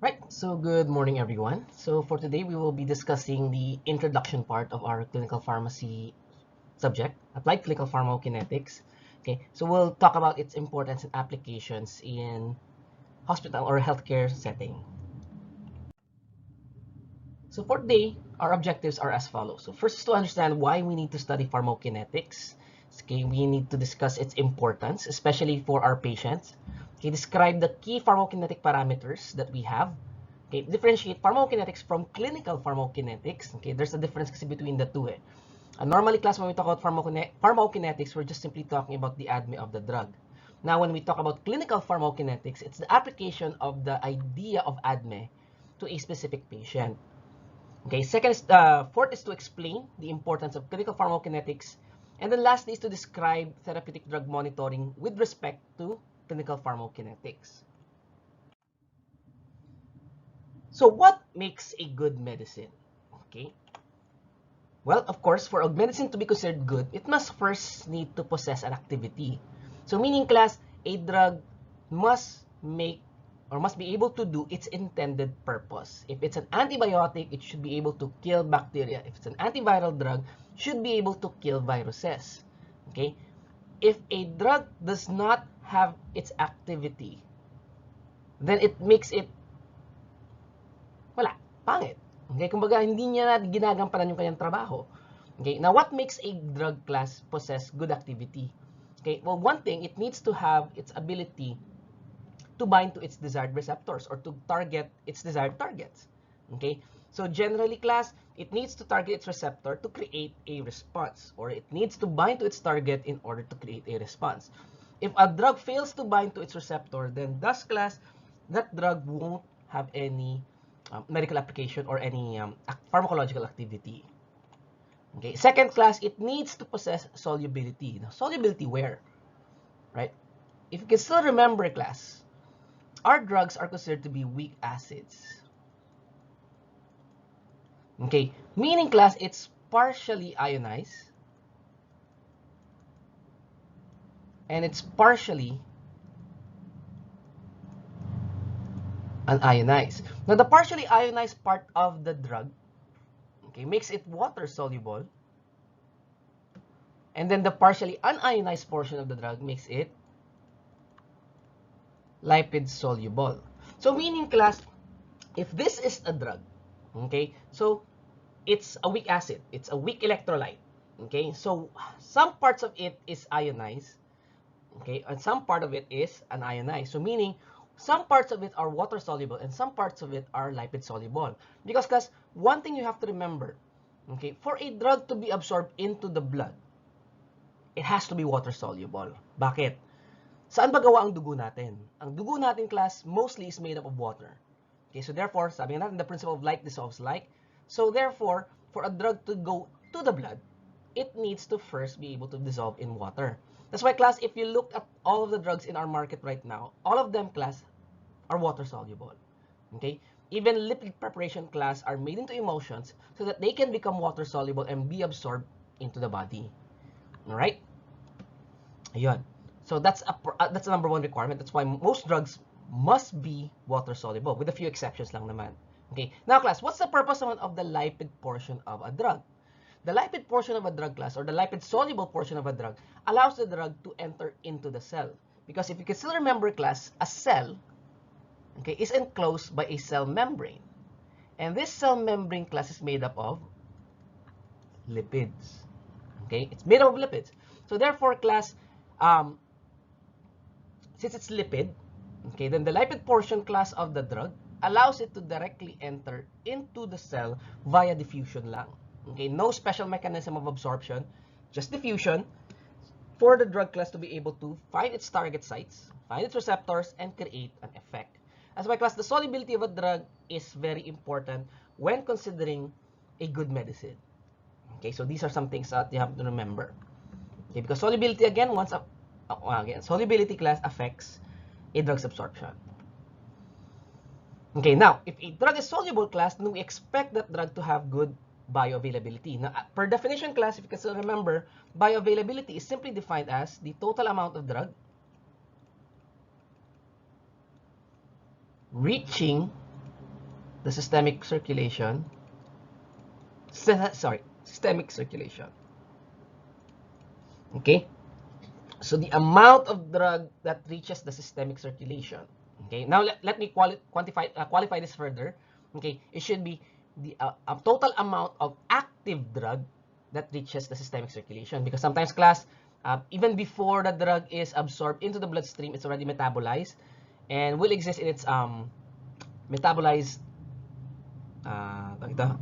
Right, so good morning everyone. So for today we will be discussing the introduction part of our clinical pharmacy subject, applied clinical pharmacokinetics. Okay, so we'll talk about its importance and applications in hospital or healthcare setting. So for today, our objectives are as follows. So first is to understand why we need to study pharmacokinetics. Okay, we need to discuss its importance, especially for our patients. Okay, describe the key pharmacokinetic parameters that we have. Okay, differentiate pharmacokinetics from clinical pharmacokinetics. Okay, there's a difference between the two. Normally, class, when we talk about pharmacokinetics, we're just simply talking about the ADME of the drug. Now, when we talk about clinical pharmacokinetics, it's the application of the idea of ADME to a specific patient. Okay, fourth is to explain the importance of clinical pharmacokinetics. And then lastly is to describe therapeutic drug monitoring with respect to clinical pharmacokinetics. So what makes a good medicine? Okay. Well, of course, for a medicine to be considered good, it must first need to possess an activity. So meaning class, a drug must make or must be able to do its intended purpose. If it's an antibiotic, it should be able to kill bacteria. If it's an antiviral drug, it should be able to kill viruses. Okay? If a drug does not have its activity, then it makes it wala, pangit. Okay, kumbaga hindi niya na ginagampanan yung kanyang trabaho. Okay, now what makes a drug class possess good activity? Okay, well, one thing, it needs to have its ability to bind to its desired receptors or to target its desired targets. Okay, so generally class, it needs to target its receptor to create a response, or it needs to bind to its target in order to create a response. If a drug fails to bind to its receptor, then thus class, that drug won't have any medical application or any pharmacological activity. Okay. Second class, it needs to possess solubility. Now, solubility where? Right? If you can still remember class, our drugs are considered to be weak acids. Okay. Meaning class, it's partially ionized and it's partially unionized. Now, the partially ionized part of the drug, okay, makes it water soluble. And then the partially unionized portion of the drug makes it lipid soluble. So meaning class, if this is a drug, okay, so it's a weak acid, it's a weak electrolyte, okay, so some parts of it is ionized, okay, and some part of it is unionized. So meaning some parts of it are water soluble and some parts of it are lipid soluble. Because class, one thing you have to remember, okay, for a drug to be absorbed into the blood, it has to be water soluble. Bakit? Saan ba gawa ang dugo natin? Ang dugo natin, class, mostly is made up of water. Okay, so therefore, sabi natin, the principle of like dissolves like. So therefore, for a drug to go to the blood, it needs to first be able to dissolve in water. That's why, class, if you look at all of the drugs in our market right now, all of them, class, are water soluble. Okay? Even lipid preparation, class, are made into emulsions so that they can become water soluble and be absorbed into the body. Alright? Ayun. So that's a number one requirement. That's why most drugs must be water soluble, with a few exceptions lang naman. Okay. Now, class, what's the purpose of the lipid portion of a drug? The lipid portion of a drug, class, or the lipid soluble portion of a drug, allows the drug to enter into the cell. Because if you can still remember, class, a cell, okay, is enclosed by a cell membrane. And this cell membrane, class, is made up of lipids. Okay, it's made up of lipids. So therefore, class, since it's lipid, okay, then the lipid portion, class, of the drug allows it to directly enter into the cell via diffusion lang. Okay, no special mechanism of absorption, just diffusion for the drug class to be able to find its target sites, find its receptors, and create an effect. As my class, the solubility of a drug is very important when considering a good medicine. Okay, so these are some things that you have to remember. Okay, because solubility, again, solubility, class, affects a drug's absorption. Okay, now, if a drug is soluble, class, then we expect that drug to have good bioavailability. Now, per definition, class, if you can still remember, bioavailability is simply defined as the total amount of drug reaching the systemic circulation. Systemic circulation. Okay, so the amount of drug that reaches the systemic circulation. Okay, now let me qualify this further. Okay, it should be the total amount of active drug that reaches the systemic circulation, because sometimes class, even before the drug is absorbed into the bloodstream, it's already metabolized and will exist in its metabolized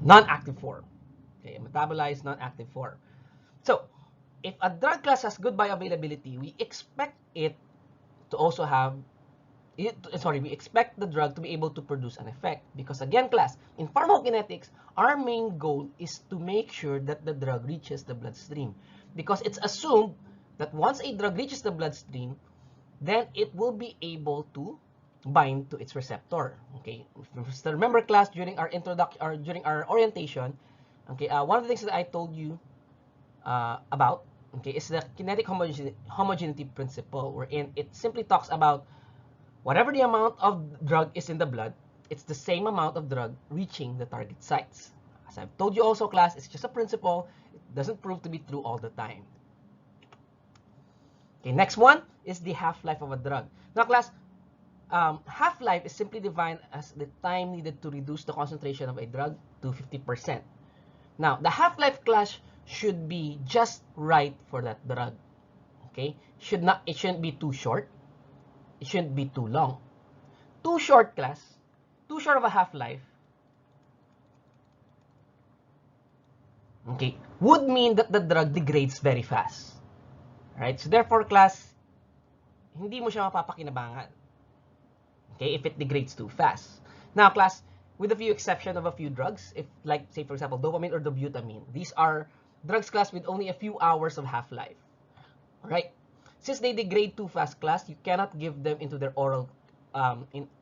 non-active form. Okay, metabolized non-active form. So if a drug class has good bioavailability, we expect it to also have we expect the drug to be able to produce an effect, because again class, in pharmacokinetics, our main goal is to make sure that the drug reaches the bloodstream, because it's assumed that once a drug reaches the bloodstream, then it will be able to bind to its receptor. Okay, still remember class, during our introduction or during our orientation, okay, one of the things that I told you about, okay, is the kinetic homogeneity principle, wherein it simply talks about whatever the amount of drug is in the blood, it's the same amount of drug reaching the target sites. As I've told you also class, it's just a principle. It doesn't prove to be true all the time. Okay, next one is the half-life of a drug. Now class, half-life is simply defined as the time needed to reduce the concentration of a drug to 50%. Now, the half-life class should be just right for that drug. Okay, it shouldn't be too short. It shouldn't be too long. Too short class, too short of a half-life, okay, would mean that the drug degrades very fast. Right? So therefore class, hindi mo siya mapapakinabangan. Okay, if it degrades too fast. Now class, with a few exception of a few drugs, if like say for example dopamine or dobutamine, these are drugs class with only a few hours of half-life. Right? Since they degrade too fast class, you cannot give them into their oral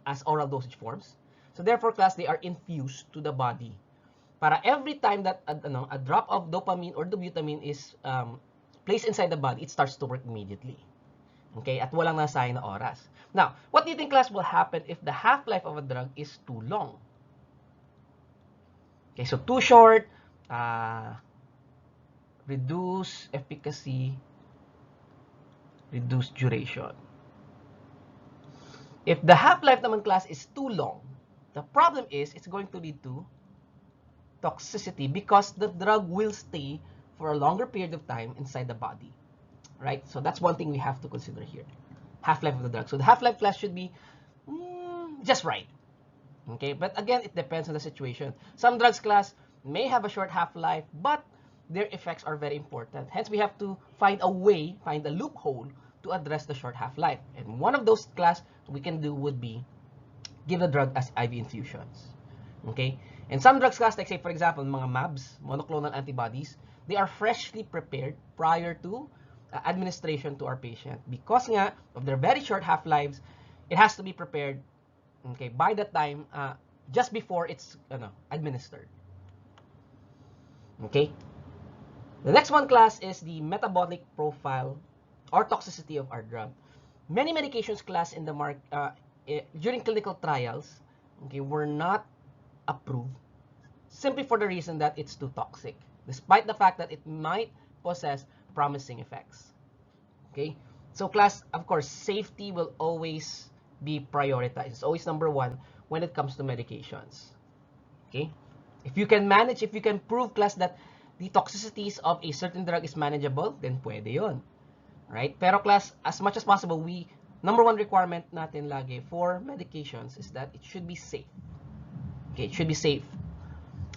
as oral dosage forms. So therefore class, they are infused to the body. Para every time that a drop of dopamine or dobutamine is placed inside the body, it starts to work immediately. Okay, at walang nasayang na oras. Now, what do you think class will happen if the half-life of a drug is too long? Okay, so too short, reduce efficacy, reduce duration. If the half-life naman class is too long, the problem is it's going to lead to toxicity, because the drug will stay for a longer period of time inside the body. Right? So that's one thing we have to consider here. Half-life of the drug. So the half-life class should be just right. Okay, but again, it depends on the situation. Some drugs class may have a short half-life, but their effects are very important. Hence, we have to find a way, find a loophole to address the short half-life. And one of those class we can do would be give the drug as IV infusions. Okay? And some drugs class, like say for example, mga MABs, monoclonal antibodies, they are freshly prepared prior to administration to our patient. Because nga of their very short half-lives, it has to be prepared, okay, by the time just before it's administered. Okay? The next one class is the metabolic profile or toxicity of our drug. Many medications class in the during clinical trials, okay, were not approved simply for the reason that it's too toxic, despite the fact that it might possess promising effects. Okay, so class, of course, safety will always be prioritized. It's always number one when it comes to medications. Okay, if you can manage, if you can prove class that the toxicities of a certain drug is manageable, then pwede yun. Right? Pero class, as much as possible, number one requirement natin lagi for medications is that it should be safe. Okay, it should be safe.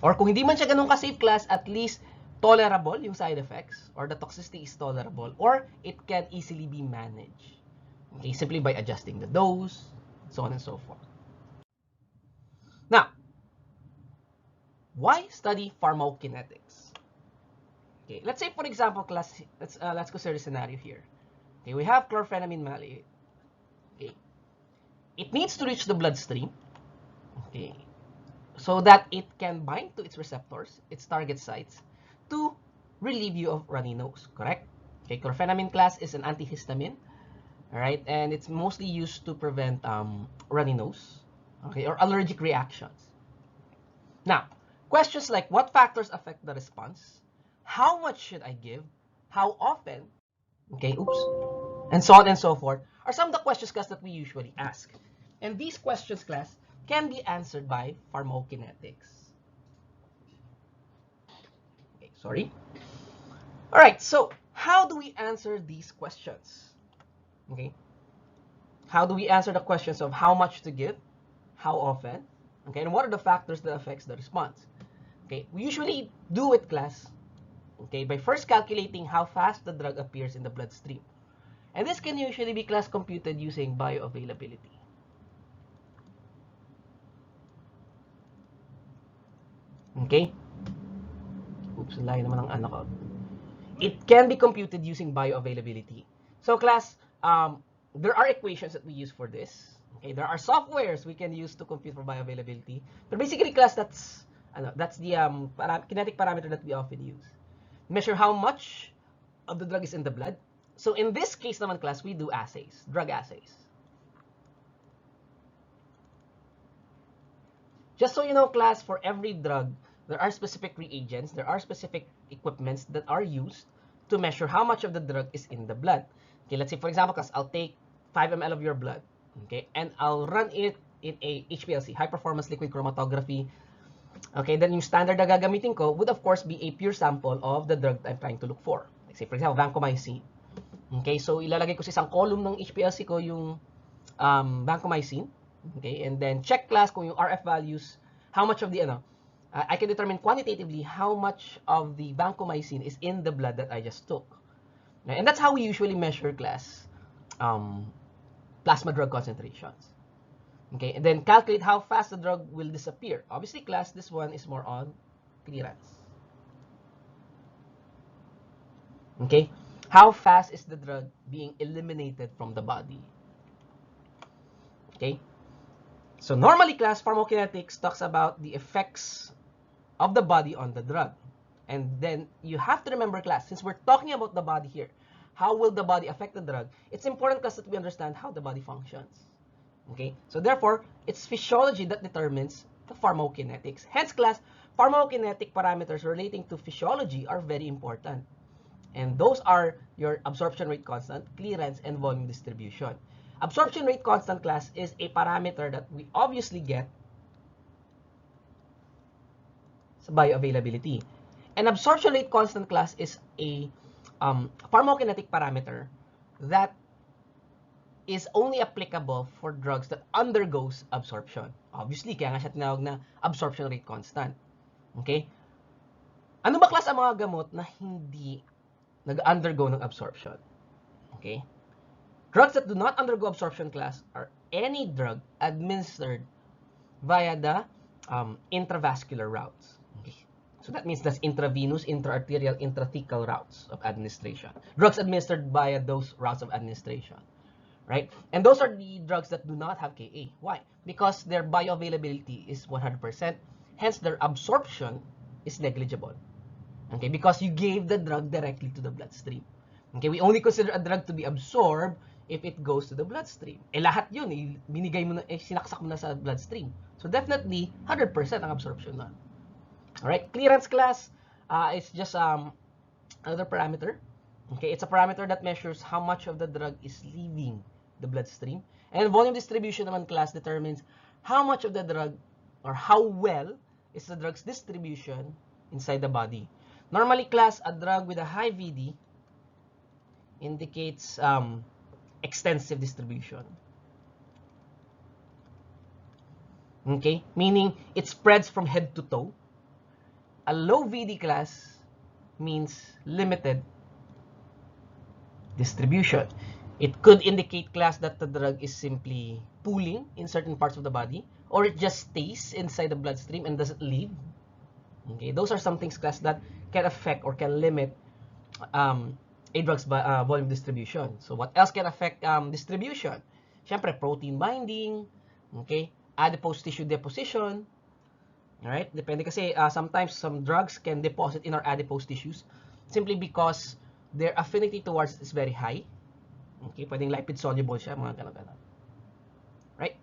Or kung hindi man siya ganun ka-safe class, at least tolerable yung side effects, or the toxicity is tolerable, or it can easily be managed. Okay, simply by adjusting the dose, so on and so forth. Now, why study pharmacokinetics? Okay, let's say for example, class, let's consider a scenario here. Okay, we have chlorphenamine maleate. Okay, it needs to reach the bloodstream. Okay, so that it can bind to its receptors, its target sites, to relieve you of runny nose, correct? Okay, chlorphenamine class is an antihistamine, all right, and it's mostly used to prevent runny nose, okay, or allergic reactions. Now, questions like what factors affect the response, how much should I give, how often, okay, oops, and so on and so forth, are some of the questions, class, that we usually ask. And these questions, class, can be answered by pharmacokinetics. Okay, sorry. All right, so how do we answer these questions? Okay, how do we answer the questions of how much to give, how often, okay, and what are the factors that affects the response? Okay, we usually do it, class, okay, by first calculating how fast the drug appears in the bloodstream. And this can usually be, class, computed using bioavailability. Okay? Oops, layo naman ang anak ko. It can be computed using bioavailability. So, class, there are equations that we use for this. Okay, there are softwares we can use to compute for bioavailability. But basically, class, that's the kinetic parameter that we often use. Measure how much of the drug is in the blood. So in this case naman, class, we do assays, drug assays. Just so you know, class, for every drug, there are specific reagents, there are specific equipments that are used to measure how much of the drug is in the blood. Okay, let's say, for example, class, I'll take 5 ml of your blood, okay, and I'll run it in a HPLC, high performance liquid chromatography. Okay, then yung standard na gagamitin ko would, of course, be a pure sample of the drug I'm trying to look for. Like, say, for example, vancomycin. Okay, so ilalagay ko sa isang column ng HPLC ko yung vancomycin. Okay, and then check, class, kung yung RF values, how much of the, I can determine quantitatively how much of the vancomycin is in the blood that I just took. And that's how we usually measure, class, plasma drug concentrations. Okay, and then calculate how fast the drug will disappear. Obviously, class, this one is more on clearance. Okay, how fast is the drug being eliminated from the body? Okay, so normally, class, pharmacokinetics talks about the effects of the body on the drug. And then you have to remember, class, since we're talking about the body here, how will the body affect the drug? It's important, class, that we understand how the body functions. Okay, so therefore, it's physiology that determines the pharmacokinetics. Hence, class, pharmacokinetic parameters relating to physiology are very important. And those are your absorption rate constant, clearance, and volume distribution. Absorption rate constant, class, is a parameter that we obviously get sa bioavailability. And absorption rate constant, class, is a pharmacokinetic parameter that is only applicable for drugs that undergoes absorption. Obviously, kaya nga siya tinawag na absorption rate constant. Okay? Ano ba, class, ang mga gamot na hindi nag-undergo ng absorption? Okay? Drugs that do not undergo absorption, class, are any drug administered via the intravascular routes. Okay? So that means that's intravenous, intraarterial, intrathecal routes of administration. Drugs administered via those routes of administration. Right? And those are the drugs that do not have Ka. Why? Because their bioavailability is 100%. Hence, their absorption is negligible. Okay? Because you gave the drug directly to the bloodstream. Okay? We only consider a drug to be absorbed if it goes to the bloodstream. Eh, lahat yun, binigay mo na, sinaksak mo na sa bloodstream. So, definitely, 100% ang absorption na. Alright? Clearance, class, is just another parameter. Okay? It's a parameter that measures how much of the drug is leaving the bloodstream. And volume distribution naman, class, determines how much of the drug or how well is the drug's distribution inside the body. Normally, class, a drug with a high VD indicates extensive distribution. Okay? Meaning, it spreads from head to toe. A low VD, class, means limited distribution. It could indicate, class, that the drug is simply pooling in certain parts of the body, or it just stays inside the bloodstream and doesn't leave. Okay, those are some things, class, that can affect or can limit a drug's volume distribution. So what else can affect distribution? Siyempre, protein binding, okay, adipose tissue deposition. Alright, depende kasi sometimes some drugs can deposit in our adipose tissues simply because their affinity towards it is very high. Okay, pwedeng lipid soluble siya, mga ganun-ganun. Right?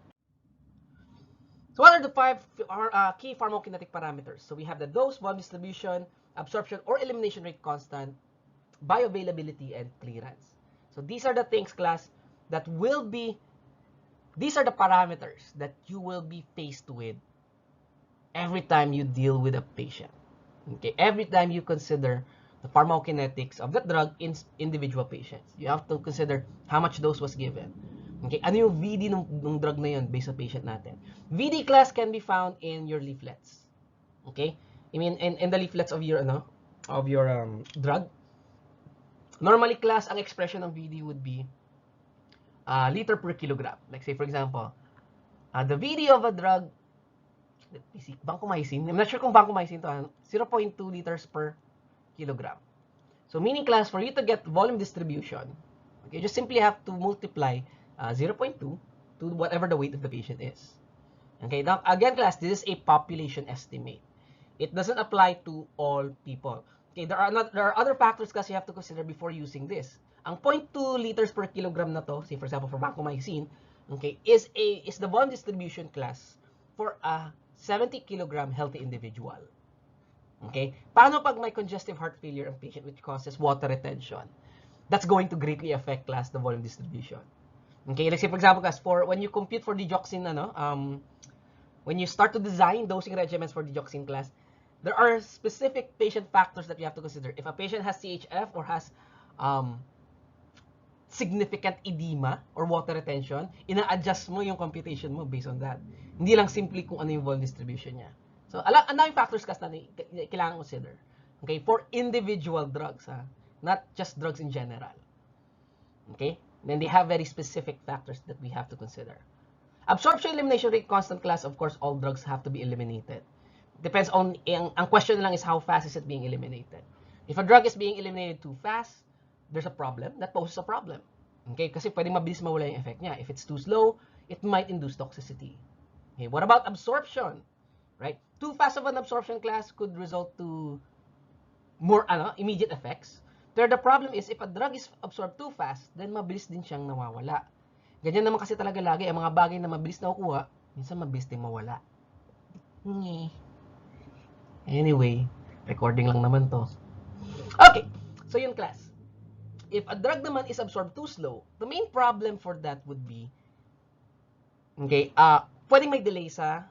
So what are the 5 key pharmacokinetic parameters? So we have the dose, volume distribution, absorption or elimination rate constant, bioavailability, and clearance. So these are the things, class, that will be, these are the parameters that you will be faced with every time you deal with a patient. Okay, every time you consider the pharmacokinetics of the drug in individual patients, you have to consider how much dose was given. Okay, ano yung VD ng drug na yun based sa patient natin. VD, class, can be found in your leaflets. Okay, I mean in the leaflets of your drug. Normally, class, ang expression ng VD would be liter per kilogram. Like say for example, the VD of a drug, let me see, vancomycin. I'm not sure kung vancomycin to, 0.2 liters per kilogram. So meaning, class, for you to get volume distribution, okay, you just simply have to multiply 0.2 to whatever the weight of the patient is. Okay, now again, class, this is a population estimate. It doesn't apply to all people. Okay, there are other factors, class, you have to consider before using this. Ang 0.2 liters per kilogram na to, say for example for vancomycin, okay, is the volume distribution, class, for a 70 kilogram healthy individual. Okay? Paano pag may congestive heart failure ang patient which causes water retention? That's going to greatly affect, class, the volume distribution. Okay, let's say for example, class, for when you compute for digoxin, when you start to design dosing regimens for digoxin, class, there are specific patient factors that you have to consider. If a patient has CHF or has significant edema or water retention, ina-adjust mo yung computation mo based on that. Hindi lang simply kung ano yung volume distribution niya. So, ang daming factors, class, na kailangan consider. Okay, for individual drugs, not just drugs in general. Okay? Then they have very specific factors that we have to consider. Absorption elimination rate constant, class, of course, all drugs have to be eliminated. Depends on, ang question lang is how fast is it being eliminated. If a drug is being eliminated too fast, there's a problem. That poses a problem. Okay? Kasi pwedeng mabilis mawala yung effect niya. If it's too slow, it might induce toxicity. Okay? What about absorption? Right? Too fast of an absorption, class, could result to more immediate effects. Pero the problem is, if a drug is absorbed too fast, then mabilis din siyang nawawala. Ganyan naman kasi talaga lagi, ang mga bagay na mabilis nakukuha, minsan mabilis din mawala. Anyway, recording lang naman to. Okay, so yun, class. If a drug naman is absorbed too slow, the main problem for that would be, okay, pwedeng may delay sa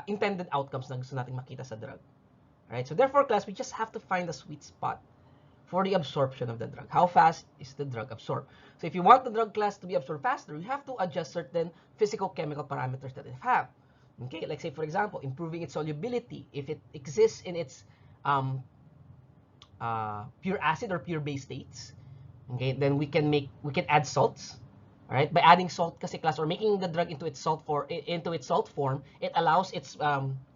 intended outcomes na gusto nating makita sa drug. Right? So therefore, class, we just have to find a sweet spot for the absorption of the drug. How fast is the drug absorbed? So if you want the drug, class, to be absorbed faster, you have to adjust certain physical-chemical parameters that it have. Okay, like say for example, improving its solubility. If it exists in its pure acid or pure base states, okay, then we can add salts. All right, by adding salt, kasi, class, or making the drug into its salt form, it allows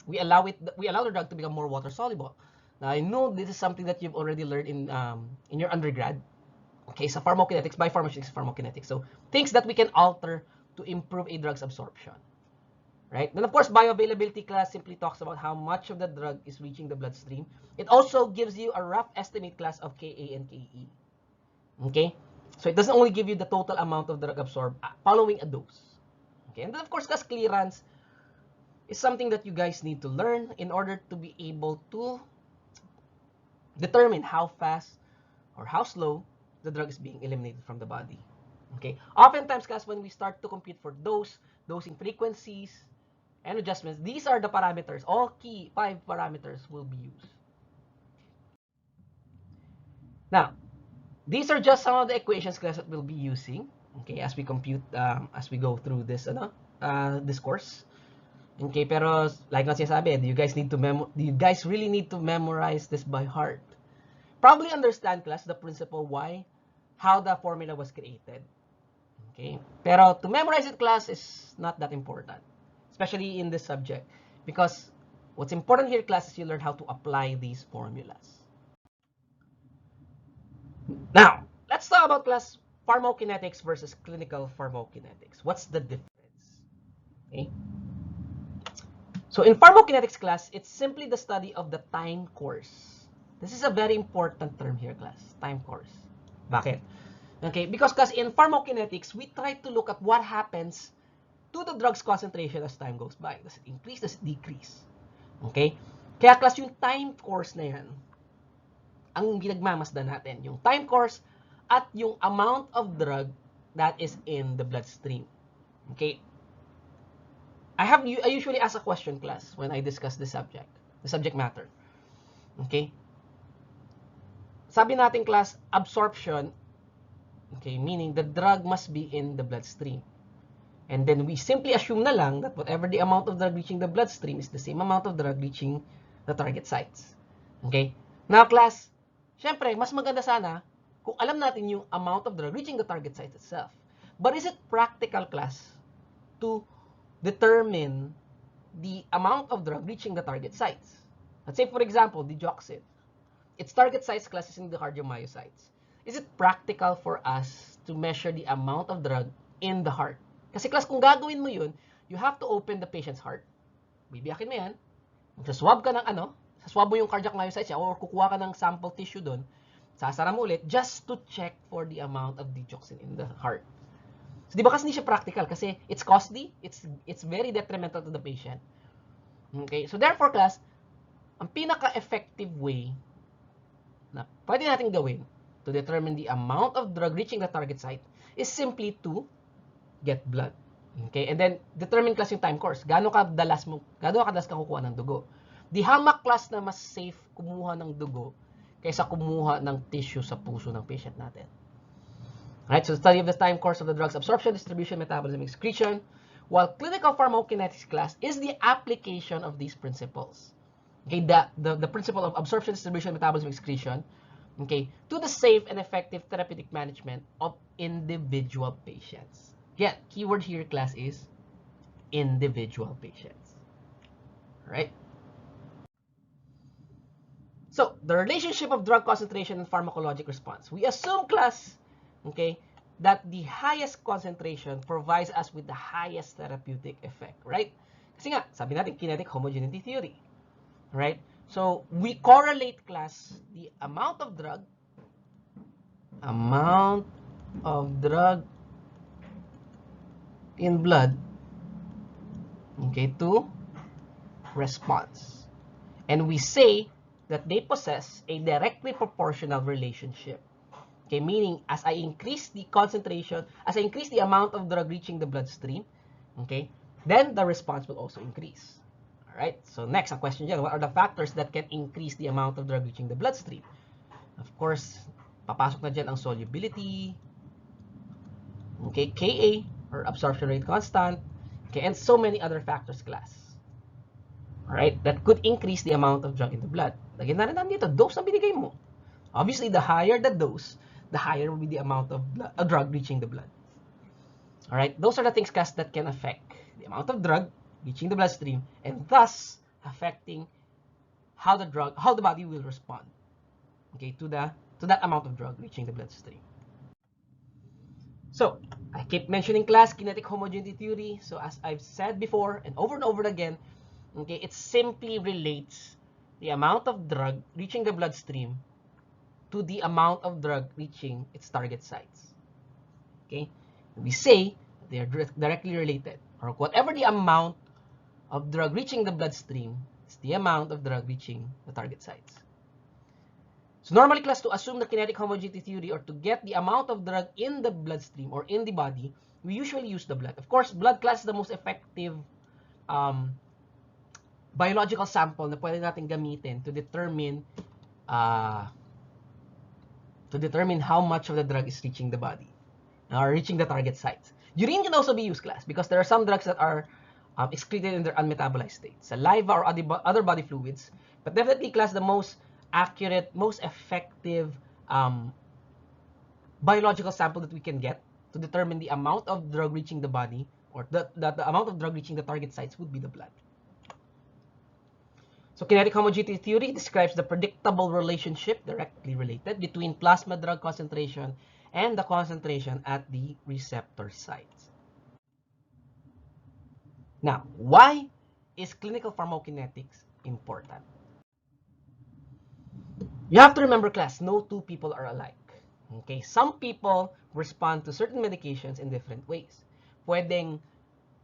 we allow the drug to become more water soluble. Now, I know this is something that you've already learned in your undergrad. Okay, so pharmacokinetics, by pharmacokinetics. So things that we can alter to improve a drug's absorption. Right? Then of course, bioavailability, class, simply talks about how much of the drug is reaching the bloodstream. It also gives you a rough estimate, class, of Ka and Ke. Okay? So it doesn't only give you the total amount of drug absorbed following a dose. Okay? And then of course, class, clearance is something that you guys need to learn in order to be able to determine how fast or how slow the drug is being eliminated from the body. Okay? Oftentimes, class, when we start to compute for dosing frequencies, and adjustments, these are the parameters. All key 5 parameters will be used. Now, these are just some of the equations, class, that we'll be using, okay, as we compute, as we go through this, this course. Okay, pero like nga sinasabi, do you guys really need to memorize this by heart? Probably understand, class, the principle how the formula was created. Okay, pero to memorize it, class, is not that important, especially in this subject, because what's important here, class, is you learn how to apply these formulas. Now, let's talk about, class, pharmacokinetics versus clinical pharmacokinetics. What's the difference? Okay. So in pharmacokinetics, class, it's simply the study of the time course. This is a very important term here, class, time course. Bakit? Okay, because, class, in pharmacokinetics, we try to look at what happens to the drug's concentration as time goes by. Does it increase? Does it decrease? Okay? Kaya class, yung time course na yan, ang pinagmamasdan natin, yung time course at yung amount of drug that is in the bloodstream. Okay? I usually ask a question, class, when I discuss the subject matter. Okay? Sabi natin, class, absorption, okay, meaning the drug must be in the bloodstream. And then we simply assume na lang that whatever the amount of drug reaching the bloodstream is the same amount of drug reaching the target sites. Okay? Now, class, syempre, mas maganda sana kung alam natin yung amount of drug reaching the target site itself. But is it practical, class, to determine the amount of drug reaching the target sites? Let's say, for example, digoxin. Its target sites, class, is in the cardiomyocytes. Is it practical for us to measure the amount of drug in the heart? Kasi, class, kung gagawin mo yun, you have to open the patient's heart. Bibiyakin mo yan. Magsaswab ka ng saswab mo yung cardiac myocytes or kukuha ka ng sample tissue doon, sasara mo ulit just to check for the amount of digoxin in the heart. So, di ba kasi hindi siya practical? Kasi it's costly, it's very detrimental to the patient. Okay? So, therefore, class, ang pinaka-effective way na pwede natin gawin to determine the amount of drug reaching the target site is simply to get blood. Okay? And then, determine, class, yung time course. Gaano kadalas ka kukuha ng dugo. The hamak, class, na mas safe kumuha ng dugo kaysa kumuha ng tissue sa puso ng patient natin. Alright, so the study of the time course of the drug's absorption, distribution, metabolism, excretion, while clinical pharmacokinetics, class, is the application of these principles. Okay, the principle of absorption, distribution, metabolism, excretion, okay, to the safe and effective therapeutic management of individual patients. Again, keyword here, class, is individual patients. Alright? So, the relationship of drug concentration and pharmacologic response. We assume, class, okay, that the highest concentration provides us with the highest therapeutic effect, right? Kasi nga, sabi natin, kinetic homogeneity theory, right? So, we correlate, class, the amount of drug in blood, okay, to response. And we say that they possess a directly proportional relationship. Okay, meaning as I increase the concentration, as I increase the amount of drug reaching the bloodstream, okay, then the response will also increase. All right, so next, a question dyan, what are the factors that can increase the amount of drug reaching the bloodstream? Of course, papasok na dyan ang solubility, okay, Ka, or absorption rate constant, okay, and so many other factors, class. Alright, that could increase the amount of drug in the blood. Lagyan na rin natin dito, dose na binigay mo. Obviously, the higher the dose, the higher will be the amount of drug reaching the blood. Alright, those are the things, class, that can affect the amount of drug reaching the bloodstream and thus affecting how the body will respond, okay, to that amount of drug reaching the bloodstream. So, I keep mentioning, class, kinetic homogeneity theory. So, as I've said before and over again, okay, it simply relates the amount of drug reaching the bloodstream to the amount of drug reaching its target sites. Okay? We say they are directly related, or whatever the amount of drug reaching the bloodstream is the amount of drug reaching the target sites. So normally, class, to assume the kinetic homogeneity theory or to get the amount of drug in the bloodstream or in the body, we usually use the blood. Of course, blood, class, is the most effective biological sample na pwede natin gamitin to determine how much of the drug is reaching the body or reaching the target sites. Urine can also be used, class, because there are some drugs that are excreted in their unmetabolized state, saliva or other body fluids. But definitely, class, the most accurate, most effective biological sample that we can get to determine the amount of drug reaching the body or the amount of drug reaching the target sites would be the blood. So kinetic homogeneity theory describes the predictable relationship, directly related, between plasma drug concentration and the concentration at the receptor sites. Now, why is clinical pharmacokinetics important? You have to remember, class, no two people are alike. Okay, some people respond to certain medications in different ways. Pwedeng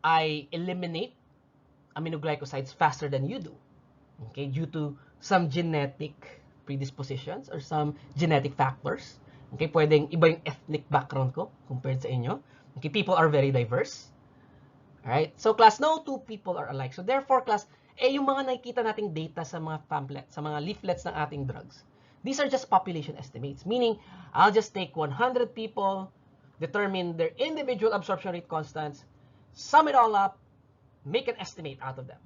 I eliminate aminoglycosides faster than you do. Okay, due to some genetic predispositions or some genetic factors. Okay, pwedeng iba yung ethnic background ko compared sa inyo. Okay, people are very diverse. Alright? So, class, no two people are alike. So, therefore, class, yung mga nakikita nating data sa mga pamphlets, sa mga leaflets ng ating drugs, these are just population estimates. Meaning, I'll just take 100 people, determine their individual absorption rate constants, sum it all up, make an estimate out of them.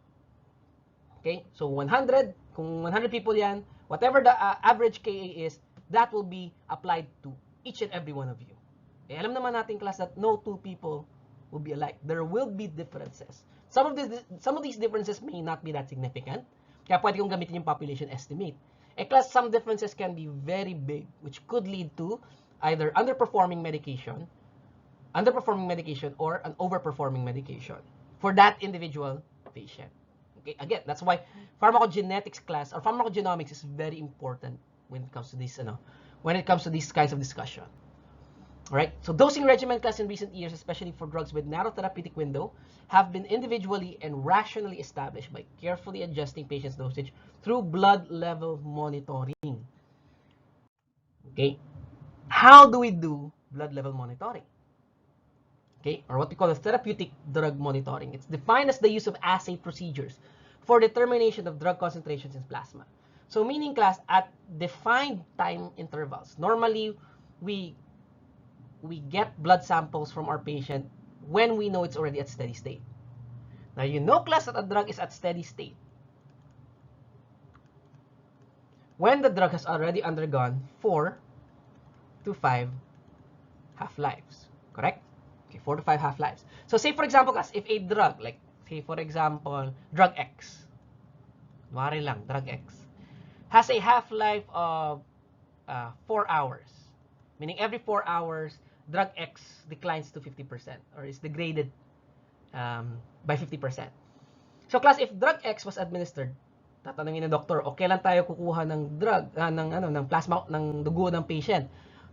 Okay? So, 100, kung 100 people yan, whatever the average KA is, that will be applied to each and every one of you. Alam naman natin, class, that no two people will be alike. There will be differences. Some of these differences may not be that significant. Kaya pwede kong gamitin yung population estimate. Class, some differences can be very big, which could lead to either underperforming medication or an overperforming medication for that individual patient. Okay, again, that's why pharmacogenetics class or pharmacogenomics is very important when it comes to this, when it comes to these kinds of discussion. Alright, so dosing regimen class in recent years, especially for drugs with narrow therapeutic window, have been individually and rationally established by carefully adjusting patients' dosage through blood level monitoring. Okay, how do we do blood level monitoring? Okay, or what we call a therapeutic drug monitoring. It's defined as the use of assay procedures for determination of drug concentrations in plasma. So meaning, class, at defined time intervals, normally we get blood samples from our patient when we know it's already at steady state. Now, you know, class, that a drug is at steady state when the drug has already undergone 4 to 5 half-lives. Correct? Okay, 4 to 5 half-lives. So, say for example, class, if a drug, like, say for example, drug X, wari lang, drug X, has a half-life of 4 hours, meaning every 4 hours, drug X declines to 50% or is degraded by 50%. So, class, if drug X was administered, tatanungin ng doktor, okay lang tayo kukuha ng drug, ng plasma, ng dugo ng patient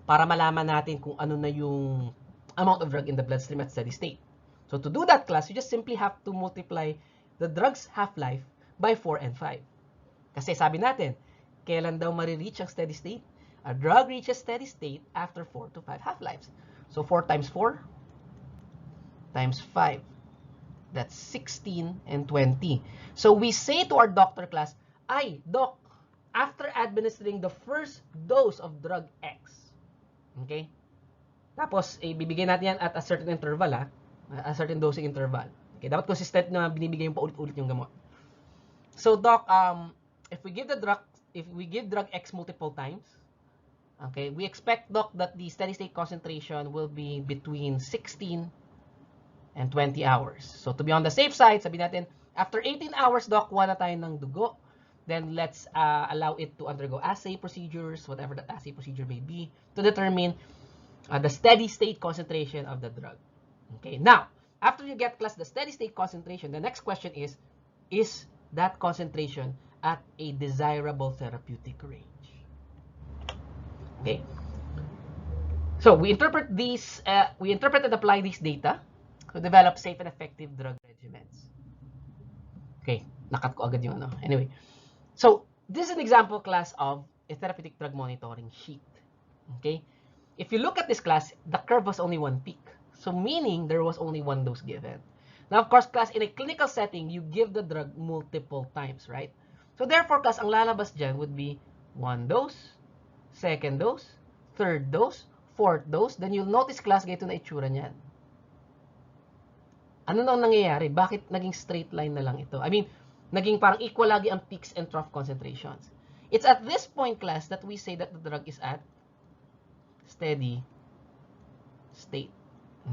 para malaman natin kung ano na yung amount of drug in the bloodstream at steady state. So, to do that, class, you just simply have to multiply the drug's half-life by 4 and 5. Kasi sabi natin, kailan daw marireach ang steady state? A drug reaches steady state after 4 to 5 half-lives. So, 4 times 4 times 5. That's 16 and 20. So, we say to our doctor, class, ay, doc, after administering the first dose of drug X, okay? Tapos, bibigyan natin yan at a certain interval, a certain dosing interval. Okay, dapat consistent na binibigay yung paulit-ulit yung gamot. So, doc, if we give drug X multiple times, okay, we expect, doc, that the steady state concentration will be between 16 and 20 hours. So, to be on the safe side, sabi natin, after 18 hours, doc, kuha na tayo ng dugo. Then, let's allow it to undergo assay procedures, whatever that assay procedure may be, to determine the steady state concentration of the drug. Okay, now, after you get, class, the steady state concentration, the next question is that concentration at a desirable therapeutic range? Okay. So, we interpret and apply these data to develop safe and effective drug regimens. Okay, nakat ko agad yung ano. Anyway, so, this is an example, class, of a therapeutic drug monitoring sheet. Okay, if you look at this, class, the curve was only one peak. So, meaning there was only one dose given. Now, of course, class, in a clinical setting, you give the drug multiple times, right? So, therefore, class, ang lalabas dyan would be one dose, second dose, third dose, fourth dose. Then, you'll notice, class, ganito na itsura niyan. Ano nang nangyayari? Bakit naging straight line na lang ito? I mean, naging parang equal lagi ang peaks and trough concentrations. It's at this point, class, that we say that the drug is at steady state.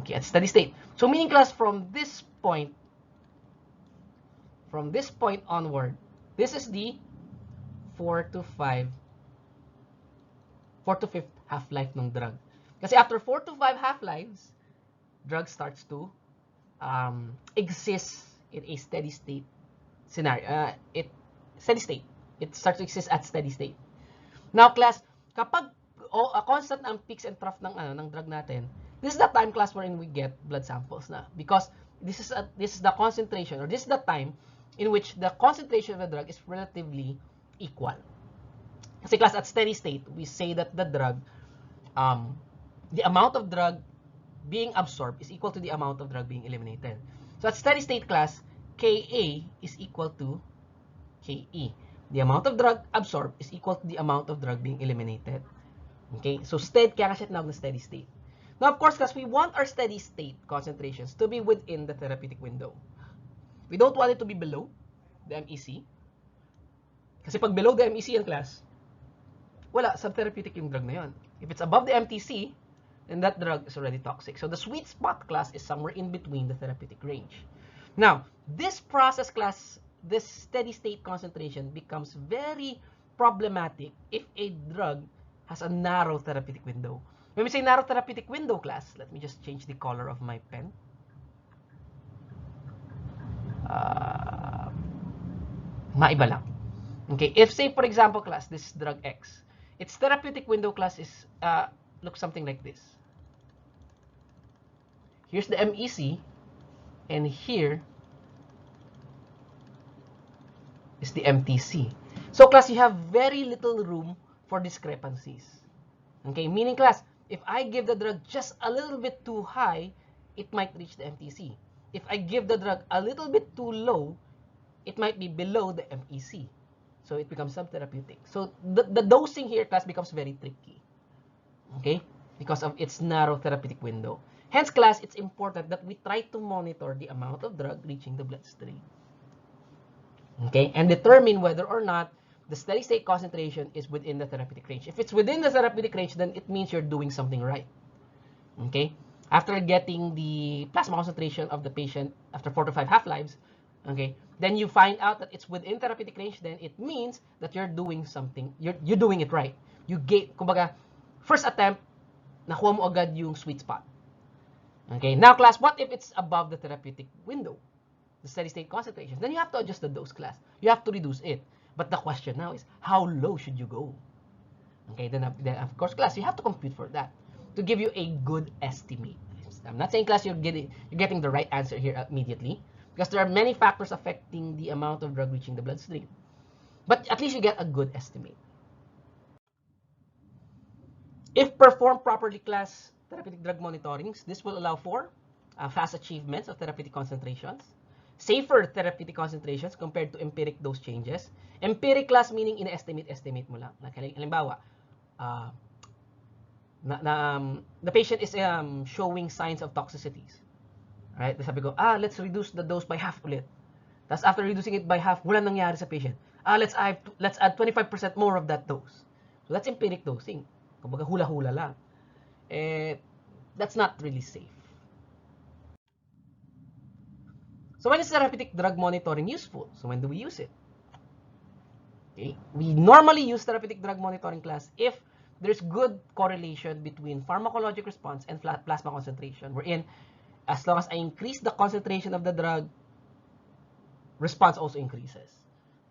Okay, at steady state. So, meaning, class, from this point onward, this is the 4 to 5th half-life ng drug. Kasi after 4 to 5 half-lives, drug starts to exist in a steady state scenario. Steady state. It starts to exist at steady state. Now, class, kapag constant ang peaks and trough ng drug natin, this is the time, class, wherein we get blood samples na. Because this is the concentration, or this is the time in which the concentration of the drug is relatively equal. Kasi class, at steady state, we say that the drug, the amount of drug being absorbed is equal to the amount of drug being eliminated. So at steady state class, Ka is equal to Ke. The amount of drug absorbed is equal to the amount of drug being eliminated. Okay? So kaya siya tinawag na steady state. Now, of course, class, we want our steady state concentrations to be within the therapeutic window. We don't want it to be below the MEC. Kasi pag below the MEC yan, class, wala, subtherapeutic yung drug na yun. If it's above the MTC, then that drug is already toxic. So the sweet spot class is somewhere in between the therapeutic range. Now, this process class, this steady state concentration becomes very problematic if a drug has a narrow therapeutic window. When we say narrow therapeutic window class, let me just change the color of my pen. Maiba lang. Okay, if say for example class, this drug X, its therapeutic window class is looks something like this. Here's the MEC, and here is the MTC. So class, you have very little room for discrepancies. Okay, meaning class, if I give the drug just a little bit too high, it might reach the MTC. If I give the drug a little bit too low, it might be below the MEC. So it becomes subtherapeutic. So the dosing here, class, becomes very tricky. Okay? Because of its narrow therapeutic window. Hence, class, it's important that we try to monitor the amount of drug reaching the bloodstream. Okay? And determine whether or not the steady state concentration is within the therapeutic range. If it's within the therapeutic range, then it means you're doing something right. Okay? After getting the plasma concentration of the patient after 4 to 5 half-lives, okay, then you find out that it's within therapeutic range, then it means that you're doing something, you're doing it right. You get, kumbaga, first attempt, nakuha mo agad yung sweet spot. Okay, now class, what if it's above the therapeutic window, the steady state concentration? Then you have to adjust the dose, class. You have to reduce it. But the question now is, how low should you go? Okay, then of course, class, you have to compute for that to give you a good estimate. I'm not saying, class, you're getting the right answer here immediately, because there are many factors affecting the amount of drug reaching the bloodstream. But at least you get a good estimate. If performed properly, class, therapeutic drug monitorings, this will allow for fast achievements of therapeutic concentrations, safer therapeutic concentrations compared to empiric dose changes. Empiric, class, meaning ina-estimate mo lang. Halimbawa, the patient is showing signs of toxicities. Right? Sabi ko, let's reduce the dose by half ulit. Tapos after reducing it by half, wala nangyari sa patient. Let's add 25% more of that dose. So that's empiric dosing. Kumbaga hula-hula lang. That's not really safe. So when is therapeutic drug monitoring useful? So when do we use it? Okay. We normally use therapeutic drug monitoring, class, if there's good correlation between pharmacologic response and plasma concentration. Wherein, as long as I increase the concentration of the drug, response also increases.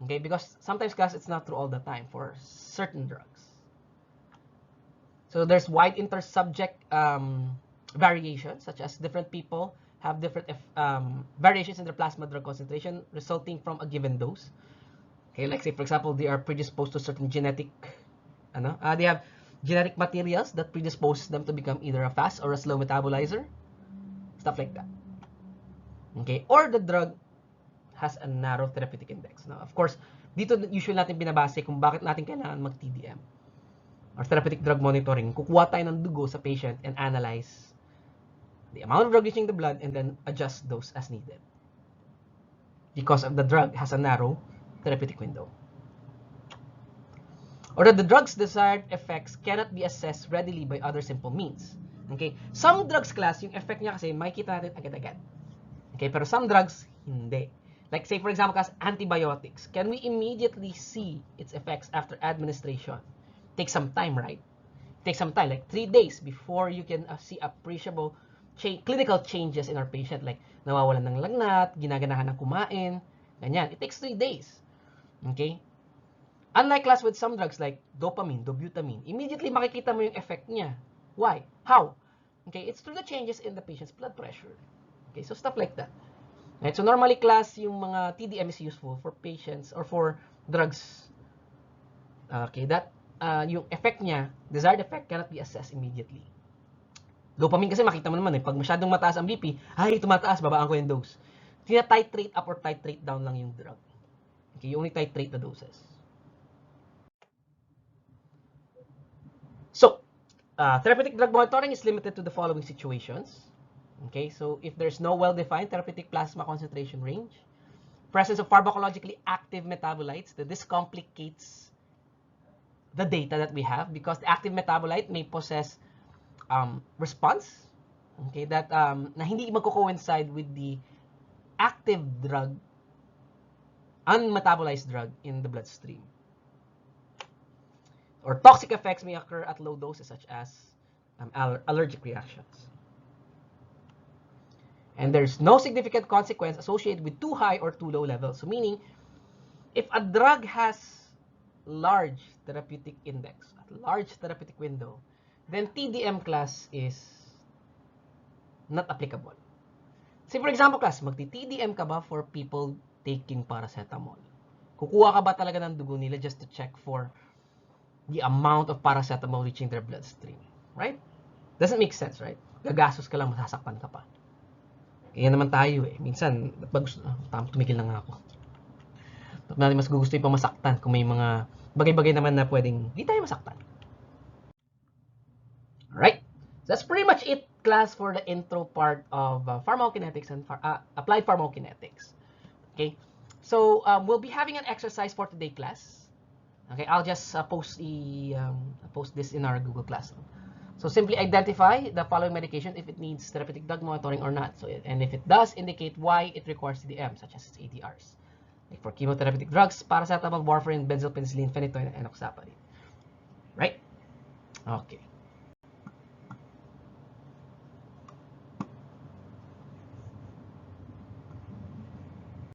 Okay, because sometimes, class, it's not true all the time for certain drugs. So there's wide inter-subject variation, such as different people have different variations in their plasma drug concentration resulting from a given dose. Okay, like say for example, they are predisposed to certain genetic, they have genetic materials that predispose them to become either a fast or a slow metabolizer, stuff like that. Okay, or the drug has a narrow therapeutic index. Now, of course, dito usually natin binabase kung bakit natin kailangan mag-TDM or therapeutic drug monitoring. Kukuha tayo ng dugo sa patient and analyze the amount of drug reaching the blood and then adjust dose as needed, because of the drug has a narrow therapeutic window. Or that the drug's desired effects cannot be assessed readily by other simple means. Okay? Some drugs, class, yung effect niya kasi makikita natin agad-agad. Okay? Pero some drugs, hindi. Like say for example, class, antibiotics. Can we immediately see its effects after administration? Take some time, right? Take some time, like 3 days before you can see appreciable clinical changes in our patient. Like nawawalan ng lagnat, ginaganahan ng kumain, ganyan. It takes 3 days. Okay? Unlike, class, with some drugs like dopamine, dobutamine, immediately makikita mo yung effect niya. Why? How? Okay, it's through the changes in the patient's blood pressure. Okay, so stuff like that. Right? So normally class, yung mga TDM is useful for patients or for drugs. Okay, that yung effect niya, desired effect cannot be assessed immediately. Dopamine kasi makita mo naman pag masyadong mataas ang BP, ay tumataas, babaan ko yung dose. Tina-titrate up or titrate down lang yung drug. Okay, you only titrate the doses. So, therapeutic drug monitoring is limited to the following situations. Okay, so if there's no well-defined therapeutic plasma concentration range, presence of pharmacologically active metabolites, this complicates the data that we have because the active metabolite may possess response, okay, that na hindi magko-coincide with the active drug, unmetabolized drug in the bloodstream. Or toxic effects may occur at low doses such as allergic reactions. And there's no significant consequence associated with too high or too low levels. So meaning, if a drug has large therapeutic index, large therapeutic window, then TDM class is not applicable. Say for example class, magti-TDM ka ba for people taking paracetamol? Kukuha ka ba talaga ng dugo nila just to check for the amount of paracetamol reaching their bloodstream? Right? Doesn't make sense, right? Gagastos ka lang, masasaktan ka pa. Kaya naman tayo eh. Minsan, tumigil na nga ako. Ba't natin mas gusto yung pamasaktan kung may mga bagay-bagay naman na pwedeng di tayo masaktan. Alright? So that's pretty much it, class, for the intro part of pharmacokinetics and applied pharmacokinetics. Okay? So, we'll be having an exercise for today, class. Okay, I'll just post this in our Google Classroom. So simply identify the following medication if it needs therapeutic drug monitoring or not. So, and if it does, indicate why it requires TDM, such as ADRs. Like for chemotherapeutic drugs, paracetamol, warfarin, benzylpenicillin, phenytoin, and enoxaparin. Right? Okay.